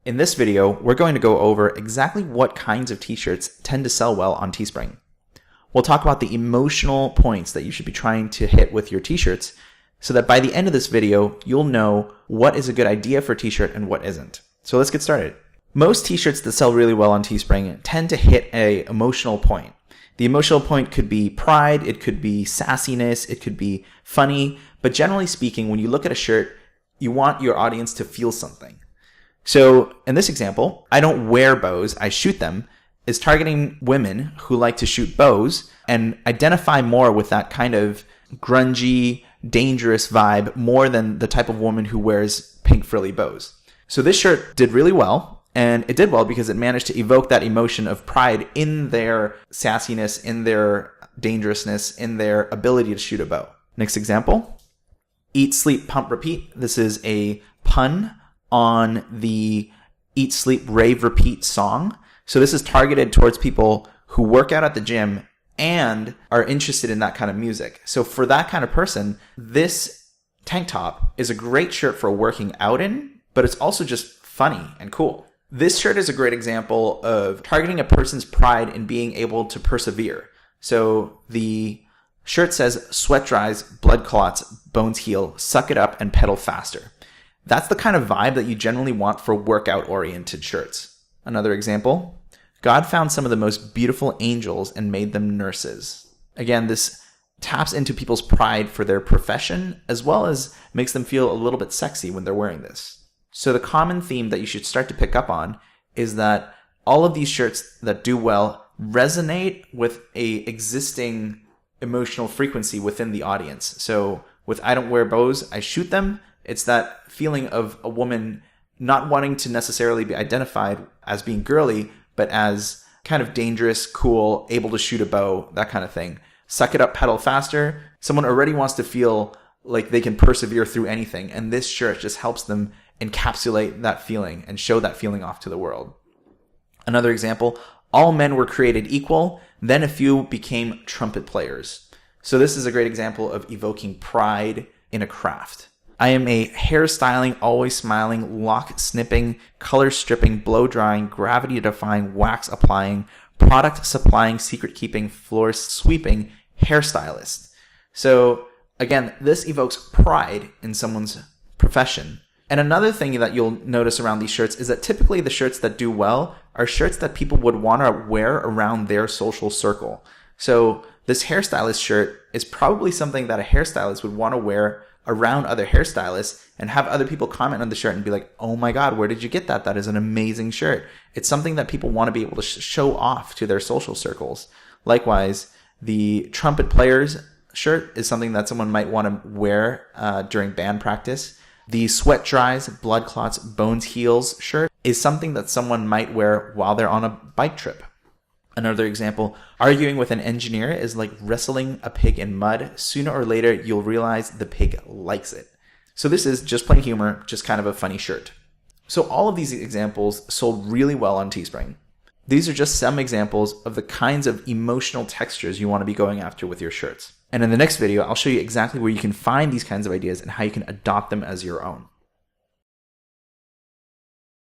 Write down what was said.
In this video, we're going to go over exactly what kinds of t-shirts tend to sell well on Teespring. We'll talk about the emotional points that you should be trying to hit with your t-shirts so that by the end of this video, you'll know what is a good idea for a t-shirt and what isn't. So let's get started. Most t-shirts that sell really well on Teespring tend to hit an emotional point. The emotional point could be pride, it could be sassiness, it could be funny, but generally speaking, when you look at a shirt, you want your audience to feel something. So in this example, I don't wear bows, I shoot them, is targeting women who like to shoot bows and identify more with that kind of grungy, dangerous vibe more than the type of woman who wears pink frilly bows. So this shirt did really well, and it did well because it managed to evoke that emotion of pride in their sassiness, in their dangerousness, in their ability to shoot a bow. Next example, Eat, Sleep, Pump, Repeat. This is a pun on the Eat, Sleep, Rave, Repeat song. So this is targeted towards people who work out at the gym and are interested in that kind of music. So for that kind of person, this tank top is a great shirt for working out in, but it's also just funny and cool. This shirt is a great example of targeting a person's pride in being able to persevere. So the shirt says, sweat dries, blood clots, bones heal, suck it up and pedal faster. That's the kind of vibe that you generally want for workout-oriented shirts. Another example, God found some of the most beautiful angels and made them nurses. Again, this taps into people's pride for their profession, as well as makes them feel a little bit sexy when they're wearing this. So the common theme that you should start to pick up on is that all of these shirts that do well resonate with a existing emotional frequency within the audience. So with I don't wear bows, I shoot them, it's that feeling of a woman not wanting to necessarily be identified as being girly, but as kind of dangerous, cool, able to shoot a bow, that kind of thing. Suck it up, pedal faster. Someone already wants to feel like they can persevere through anything, and this shirt just helps them encapsulate that feeling and show that feeling off to the world. Another example, all men were created equal, then a few became trumpet players. So this is a great example of evoking pride in a craft. I am a hairstyling, always smiling, lock snipping, color stripping, blow drying, gravity defying, wax applying, product supplying, secret keeping, floor sweeping hairstylist. So again, this evokes pride in someone's profession. And another thing that you'll notice around these shirts is that typically the shirts that do well are shirts that people would want to wear around their social circle. So this hairstylist shirt is probably something that a hairstylist would want to wear around other hairstylists and have other people comment on the shirt and be like, oh my God, where did you get that? That is an amazing shirt. It's something that people want to be able to show off to their social circles. Likewise, the trumpet players shirt is something that someone might want to wear during band practice. The sweat dries, blood clots, bones heals shirt is something that someone might wear while they're on a bike trip. Another example, arguing with an engineer is like wrestling a pig in mud. Sooner or later, you'll realize the pig likes it. So this is just plain humor, just kind of a funny shirt. So all of these examples sold really well on Teespring. These are just some examples of the kinds of emotional textures you want to be going after with your shirts. And in the next video, I'll show you exactly where you can find these kinds of ideas and how you can adopt them as your own.